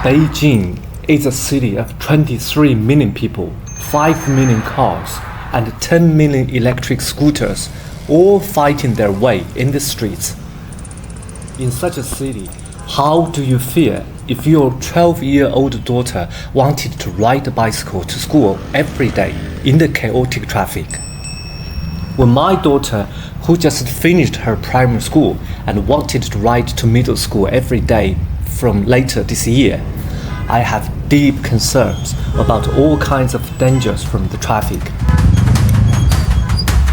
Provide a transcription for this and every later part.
Beijing is a city of 23 million people, 5 million cars, and 10 million electric scooters, all fighting their way in the streets. In such a city, how do you feel if your 12-year-old daughter wanted to ride a bicycle to school every day in the chaotic traffic? When my daughter, who just finished her primary school and wanted to ride to middle school every day from later this year, I have deep concerns about all kinds of dangers from the traffic.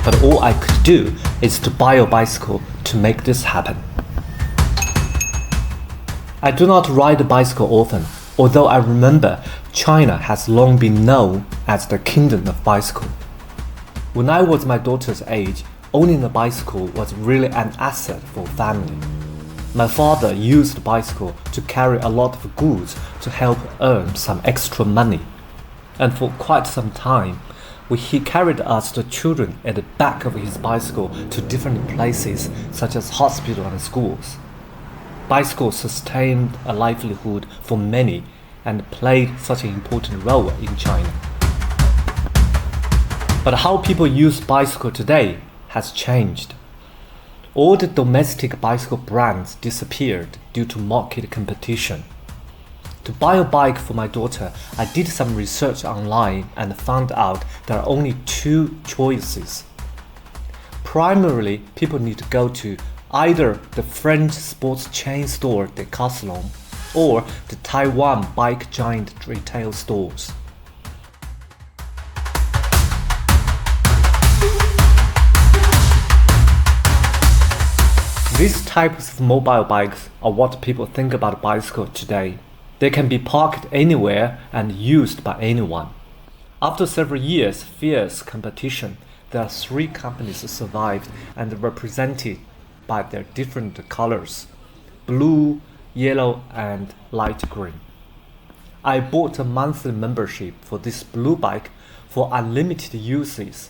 But all I could do is to buy a bicycle to make this happen. I do not ride a bicycle often, although I remember China has long been known as the kingdom of bicycle. When I was my daughter's age, owning a bicycle was really an asset for family. My father used the bicycle to carry a lot of goods to help earn some extra money. And for quite some time, he carried us, the children, at the back of his bicycle to different places such as hospitals and schools. Bicycles sustained a livelihood for many and played such an important role in China. But how people use bicycle today has changed. All the domestic bicycle brands disappeared due to market competition. To buy a bike for my daughter, I did some research online and found out there are only two choices. Primarily, people need to go to either the French sports chain store Decathlon or the Taiwan bike giant retail stores. These types of mobile bikes are what people think about bicycle today. They can be parked anywhere and used by anyone. After several years fierce competition, there are 3 companies survived and represented by their different colors: blue, yellow, and light green. I bought a monthly membership for this blue bike for unlimited uses,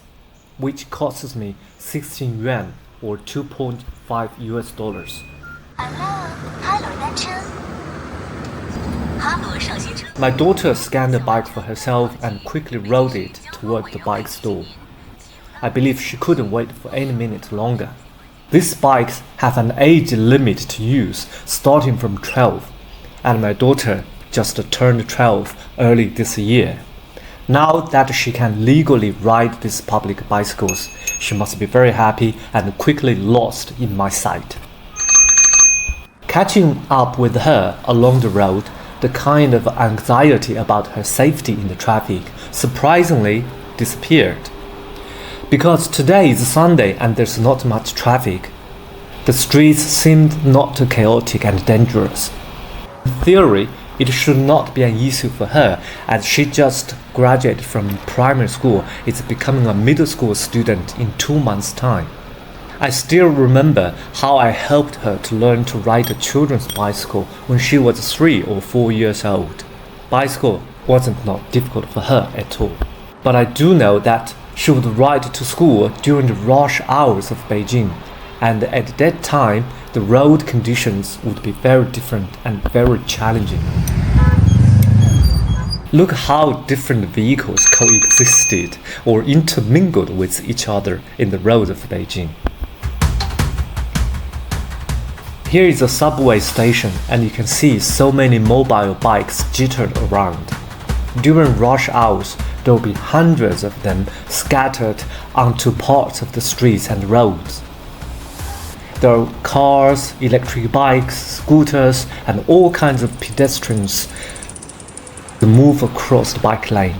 which costs me 16 yuan or $2.5 US. My daughter scanned the bike for herself and quickly rode it toward the bike store. I believe she couldn't wait for any minute longer. These bikes have an age limit to use starting from 12, and my daughter just turned 12 early this year. Now that she can legally ride these public bicycles, she must be very happy and quickly lost in my sight. Catching up with her along the road, the kind of anxiety about her safety in the traffic surprisingly disappeared. Because today is Sunday and there's not much traffic, the streets seemed not too chaotic and dangerous. In theory, it should not be an issue for her, as she just graduated from primary school, is becoming a middle school student in 2 months' time. I still remember how I helped her to learn to ride a children's bicycle when she was 3 or 4 years old. Bicycle wasn't not difficult for her at all. But I do know that she would ride to school during the rush hours of Beijing, and at that time, the road conditions would be very different and very challenging. Look how different vehicles coexisted or intermingled with each other in the roads of Beijing. Here is a subway station, and you can see so many mobile bikes jittered around. During rush hours, there will be hundreds of them scattered onto parts of the streets and roads. There are cars, electric bikes, scooters, and all kinds of pedestrians to move across the bike lane.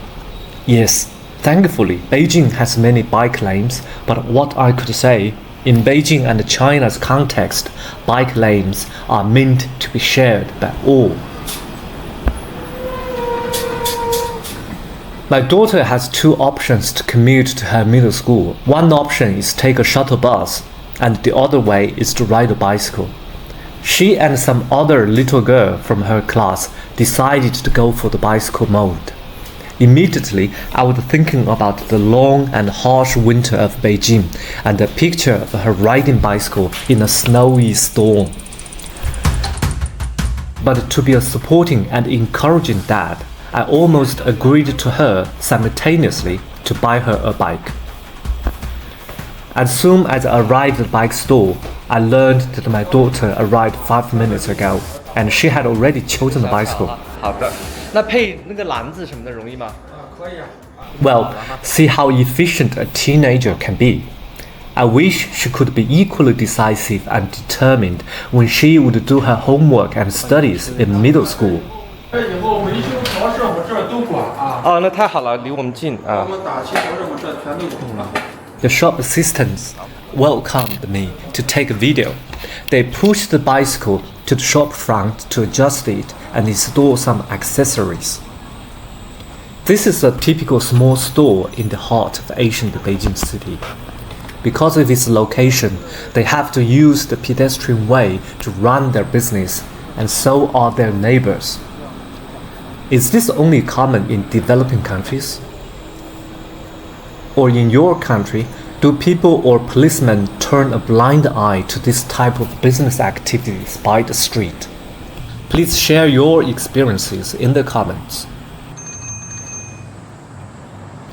Yes, thankfully, Beijing has many bike lanes, but what I could say, in Beijing and China's context, bike lanes are meant to be shared by all. My daughter has 2 options to commute to her middle school. One option is take a shuttle bus, and the other way is to ride a bicycle. She and some other little girl from her class decided to go for the bicycle mode. Immediately, I was thinking about the long and harsh winter of Beijing and the picture of her riding bicycle in a snowy storm. But to be a supporting and encouraging dad, I almost agreed to her simultaneously to buy her a bike. As soon as I arrived at the bike store, I learned that my daughter arrived 5 minutes ago, and she had already chosen the bicycle. 好的，那配那个篮子什么的容易吗？可以啊。Well, see how efficient a teenager can be. I wish she could be equally decisive and determined when she would do her homework and studies in middle school. 以后维修调试我这儿都管啊。哦，那太好了，离我们近啊。我们打气调试我这儿全都管了。The shop assistants welcomed me to take a video. They pushed the bicycle to the shop front to adjust it and install some accessories. This is a typical small store in the heart of ancient Beijing city. Because of its location, they have to use the pedestrian way to run their business, and so are their neighbors. Is this only common in developing countries? Or in your country, do people or policemen turn a blind eye to this type of business activities by the street? Please share your experiences in the comments.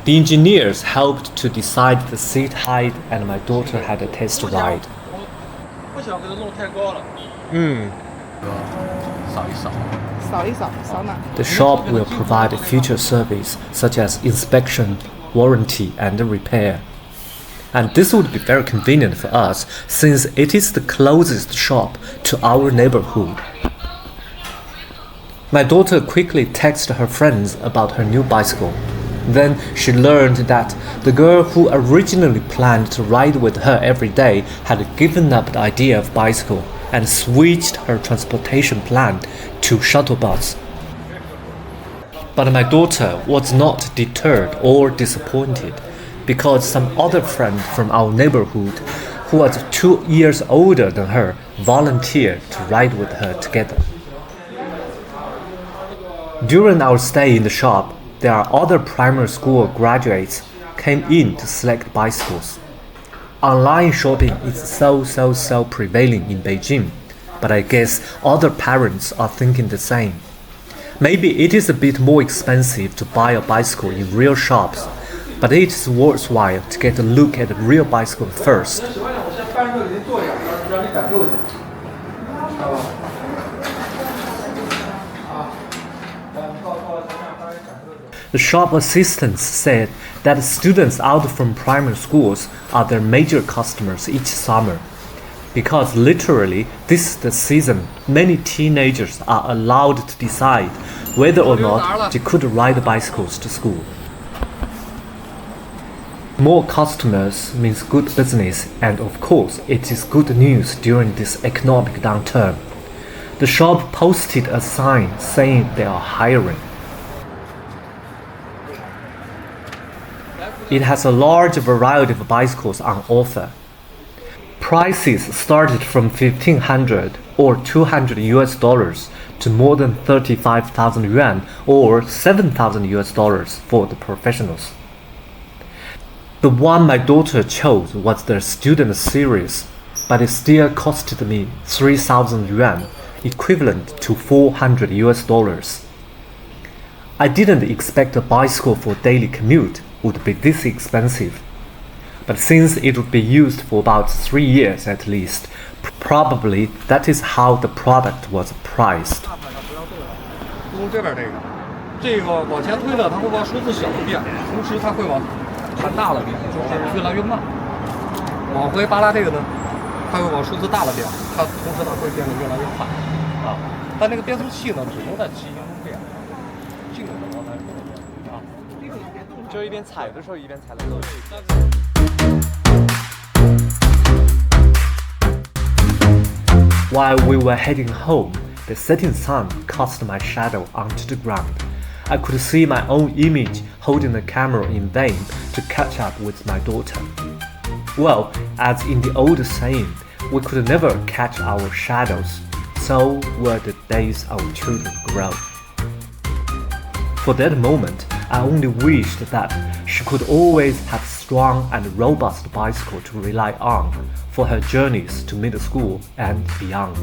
The engineers helped to decide the seat height, and my daughter had a test ride. 不想给它弄太高了。扫码。 The shop will provide future service such as inspection, warranty, and repair. And this would be very convenient for us since it is the closest shop to our neighborhood. My daughter quickly texted her friends about her new bicycle. Then she learned that the girl who originally planned to ride with her every day had given up the idea of bicycle and switched her transportation plan to shuttle bus. But my daughter was not deterred or disappointed because some other friend from our neighborhood, who was 2 years older than her, volunteered to ride with her together. During our stay in the shop, there are other primary school graduates came in to select bicycles. Online shopping is so prevailing in Beijing, but I guess other parents are thinking the same. Maybe it is a bit more expensive to buy a bicycle in real shops, but it is worthwhile to get a look at a real bicycle first. The shop assistants said that students out from primary schools are their major customers each summer. Because literally, this is the season many teenagers are allowed to decide whether or not they could ride bicycles to school. More customers means good business, and of course, it is good news during this economic downturn. The shop posted a sign saying they are hiring. It has a large variety of bicycles on offer. Prices started from 1,500 or 200 US dollars to more than 35,000 yuan or 7,000 US dollars for the professionals. The one my daughter chose was the student series, but it still costed me 3,000 yuan, equivalent to 400 US dollars. I didn't expect a bicycle for daily commute would be this expensive. But since it would be used for about 3 years at least, probably that is how the product was priced. 用这边这个往前推了，它会往数字小的变，同时它会往盘大了变，就是越来越慢。往回扒拉这个呢，它会往数字大了变，它同时它会变得越来越快。啊，但那个变速器呢，只能在骑行中变，这个往来不能变啊。就一边踩的时候一边踩的乐趣。While we were heading home, the setting sun cast my shadow onto the ground. I could see my own image holding the camera in vain to catch up with my daughter. Well, as in the old saying, we could never catch our shadows, so were the days our children grow. For that moment, I only wished that she could always have a strong and robust bicycle to rely on for her journeys to middle school and beyond.